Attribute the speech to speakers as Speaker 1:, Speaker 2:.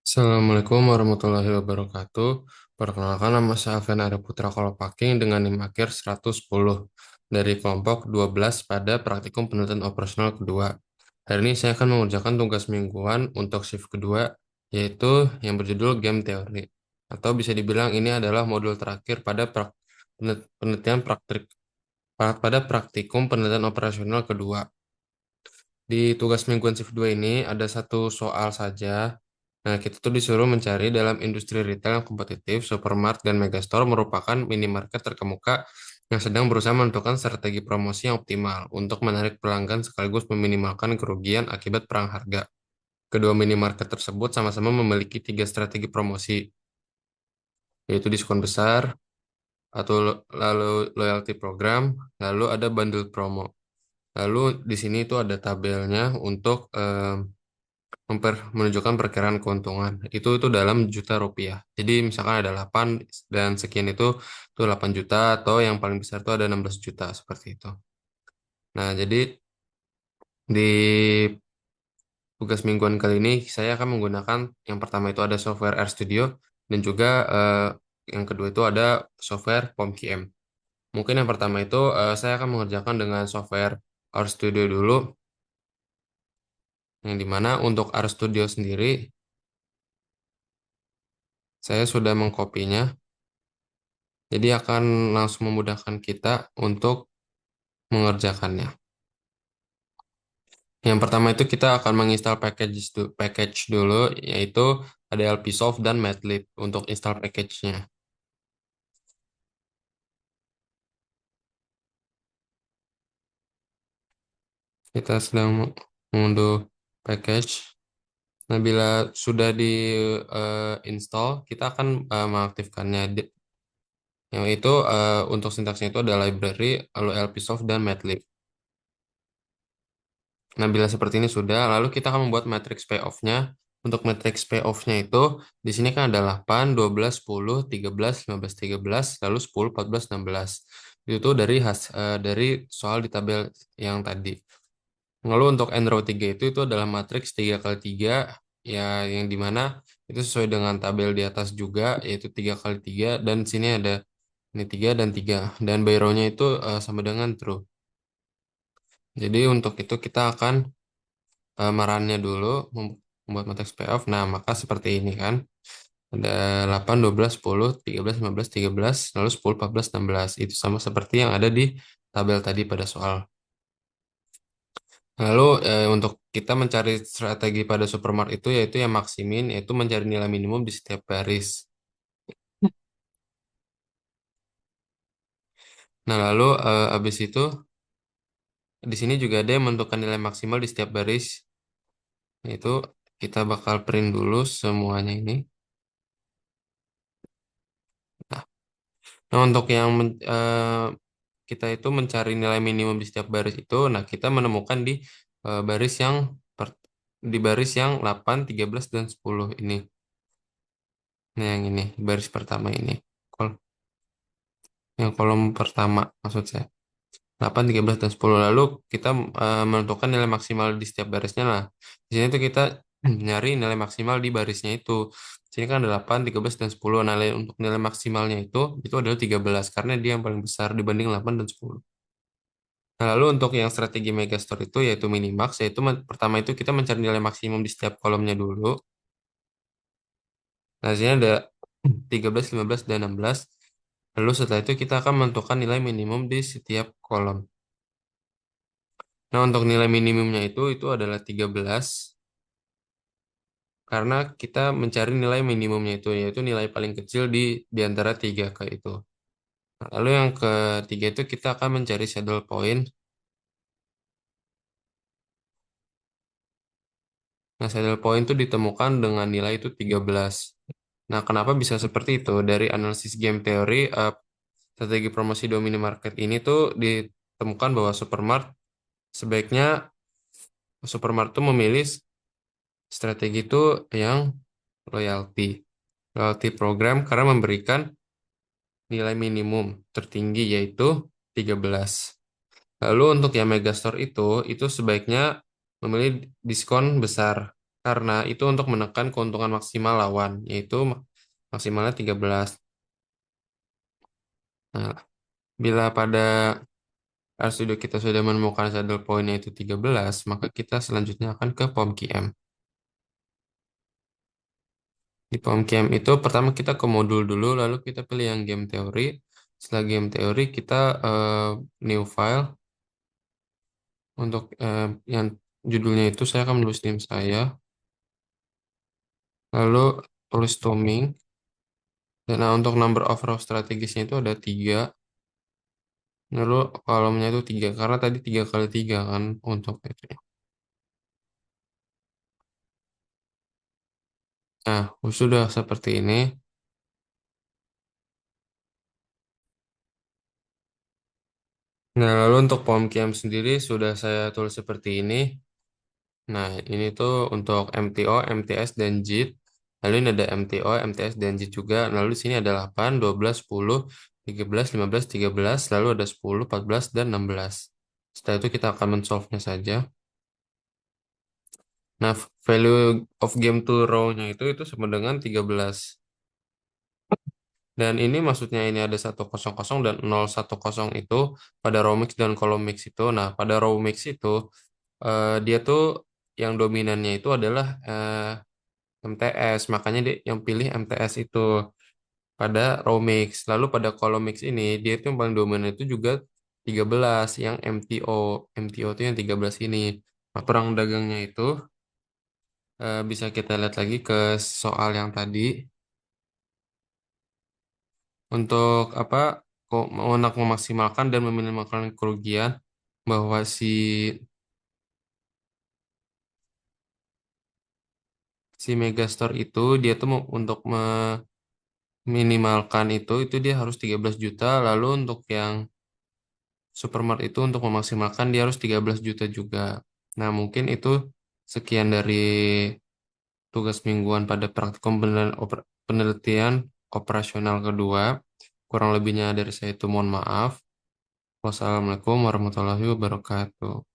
Speaker 1: Assalamualaikum warahmatullahi wabarakatuh. Perkenalkan nama saya Alfian Arya Putra Kolopaking dengan NIM akhir 110 dari kelompok 12 pada praktikum penelitian operasional kedua. Hari ini saya akan mengerjakan tugas mingguan untuk shift kedua, yaitu yang berjudul Game Theory. Atau bisa dibilang ini adalah modul terakhir pada penelitian pada praktikum penelitian operasional kedua. Di tugas mingguan shift 2 ini ada satu soal saja. Nah, kita tuh disuruh mencari dalam industri retail yang kompetitif, supermarket dan megastore merupakan minimarket terkemuka yang sedang berusaha menentukan strategi promosi yang optimal untuk menarik pelanggan sekaligus meminimalkan kerugian akibat perang harga. Kedua minimarket tersebut sama-sama memiliki tiga strategi promosi, yaitu diskon besar, atau lalu loyalty program, lalu ada bundle promo. Lalu di sini itu ada tabelnya untuk menunjukkan perkiraan keuntungan. Itu dalam juta rupiah. Jadi misalkan ada 8 dan sekian itu 8 juta atau yang paling besar itu ada 16 juta seperti itu. Nah, jadi di tugas mingguan kali ini saya akan menggunakan yang pertama itu ada software RStudio dan juga yang kedua itu ada software PomKM. Mungkin yang pertama itu saya akan mengerjakan dengan software RStudio dulu, yang dimana untuk RStudio sendiri saya sudah mengkopinya. Jadi akan langsung memudahkan kita untuk mengerjakannya. Yang pertama itu kita akan menginstal package dulu, yaitu ada LPsolve dan Madlib untuk install package-nya. Kita sedang mengunduh package. Nah, bila sudah di install, kita akan mengaktifkannya. Yaitu untuk sintaksnya itu ada library, lalu LPsolve dan Madlib. Nah, bila seperti ini sudah, lalu kita akan membuat matriks payoff-nya. Untuk matriks payoff-nya itu, di sini kan ada 8, 12, 10, 13, 15, 13, lalu 10, 14, 16. Itu tuh dari soal di tabel yang tadi. Lalu untuk end row 3 itu adalah matriks 3 kali 3, ya yang dimana itu sesuai dengan tabel di atas juga, yaitu 3 kali 3, dan sini ada ini 3 dan 3. Dan by row-nya itu sama dengan true. Jadi untuk itu kita akan marahnya dulu membuat matriks payoff. Nah, maka seperti ini kan. Ada 8, 12, 10, 13, 15, 13, lalu 10, 14, 16. Itu sama seperti yang ada di tabel tadi pada soal. Lalu untuk kita mencari strategi pada supermarket itu yaitu yang maksimin, yaitu mencari nilai minimum di setiap baris. Nah, lalu habis itu di sini juga ada yang menentukan nilai maksimal di setiap baris. Yaitu kita bakal print dulu semuanya ini. Nah, Nah, untuk yang kita itu mencari nilai minimum di setiap baris itu, nah kita menemukan di baris di baris yang 8, 13 dan 10 ini. Nah, yang ini, baris pertama ini. Kol yang kolom pertama maksud saya. 8, 13 dan 10. Lalu kita menentukan nilai maksimal di setiap barisnya. Nah, di sini tuh kita nyari nilai maksimal di barisnya itu. Di sini kan ada 8, 13 dan 10. Nah, untuk nilai maksimalnya itu adalah 13 karena dia yang paling besar dibanding 8 dan 10. Nah, lalu untuk yang strategi Megastore itu yaitu Minimax, yaitu pertama itu kita mencari nilai maksimum di setiap kolomnya dulu. Nah, di sini ada 13, 15, dan 16. Lalu setelah itu kita akan menentukan nilai minimum di setiap kolom. Nah, untuk nilai minimumnya itu adalah 13 karena kita mencari nilai minimumnya itu yaitu nilai paling kecil di antara tiga ke itu. Nah, lalu yang ketiga itu kita akan mencari saddle point. Nah, saddle point itu ditemukan dengan nilai itu 13. Nah, kenapa bisa seperti itu? Dari analisis game teori, strategi promosi domini market ini tuh ditemukan bahwa sebaiknya supermarket tuh memilih strategi itu yang loyalty. Loyalty program karena memberikan nilai minimum tertinggi yaitu 13. Lalu untuk yang Megastore itu sebaiknya memilih diskon besar. karena itu untuk menekan keuntungan maksimal lawan, yaitu maksimalnya 13. Nah, bila pada RStudio kita sudah menemukan saddle point yaitu 13, maka kita selanjutnya akan ke POMQM. Di POMQM itu pertama kita ke modul dulu, lalu kita pilih yang game teori. Setelah game teori kita new file. Untuk yang judulnya itu saya akan menulis NIM saya, lalu tulis toming. Dan nah, untuk number of row strategisnya itu ada 3. Lalu kolomnya itu 3 karena tadi 3 kali 3 kan untuk itu. Nah, sudah seperti ini. Nah, lalu untuk POMQM sendiri sudah saya tulis seperti ini. Nah, ini tuh untuk MTO, MTS, dan JIT. Lalu ini ada MTO, MTS, dan JIT juga. Lalu di sini ada 8, 12, 10, 13, 15, 13. Lalu ada 10, 14, dan 16. Setelah itu kita akan mensolve-nya saja. Nah, value of game to row-nya itu sama dengan 13. Dan ini maksudnya ini ada 100 dan 010 itu pada row mix dan column mix itu. Nah, pada row mix itu dia tuh yang dominannya itu adalah MTS. Makanya dia yang pilih MTS itu pada row mix. Lalu pada column mix ini dia itu yang paling dominan itu juga 13 yang MTO. MTO itu yang 13 ini. Nah, perang dagangnya itu bisa kita lihat lagi ke soal yang tadi. Untuk apa kok untuk memaksimalkan dan meminimalkan kerugian bahwa si Megastore itu dia tuh untuk meminimalkan itu dia harus 13 juta, lalu untuk yang Supermart itu untuk memaksimalkan dia harus 13 juta juga. Nah, mungkin itu sekian dari tugas mingguan pada praktikum penelitian operasional kedua. Kurang lebihnya dari saya itu mohon maaf. Wassalamualaikum warahmatullahi wabarakatuh.